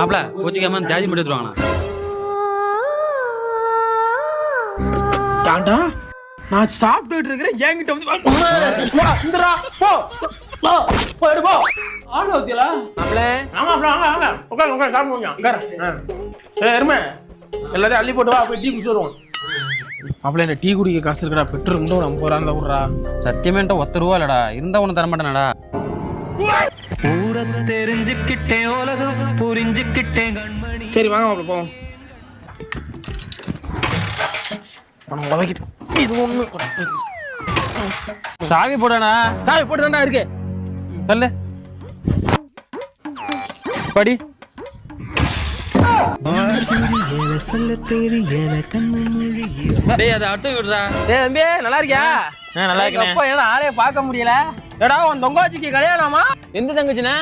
மாப்பிள கோச்சிக்காம ஜாதி மட்டும் எடுத்துருவாங்களா? ஏன்டா நான் சாப்பிட்டுட்டு இருக்கிறேன் என்கிட்ட வந்து இந்தடா போ போ போடு போ ஆளு ஓத்தியலா மாப்பிள ஆமா வாங்க உட்கார் உட்கார் சாப்பிடுங்க உட்கார் எருமை எல்லாத்தையும் அள்ளி போட்டு வா போய் டீ குடிச்சு வருவோம். மாப்பிள்ள என்ன டீ குடிக்க காசு இருக்கடா பெட்ரோல் மட்டும் 50 ரூபா இருந்தா விட்றா. சத்தியமேட்ட 10 ரூபா இல்லடா, இருந்தா ஒண்ணு தர மாட்டேனடா. தெரிஞ்சுக்கிட்டேன் உலகம் புரிஞ்சுக்கிட்டேன் கண்மணி. சரி வாங்க மாப்பிள்ள போவோம். பணம் உதவிக்கிட்டு இது ஒண்ணு சாவி போடானா? சாவி போட்டு தான்டா இருக்கு. சொல்லு படி. டேய் அத அடுத்து விடுறா. டேய் தம்பி நல்லா இருக்கியா? நல்லா இருக்கேன். அப்பா என்ன ஆளே பார்க்க முடியல. ஏடா உன் தொங்காச்சிக்கு கல்யாணமா? எந்த தங்கச்சினா?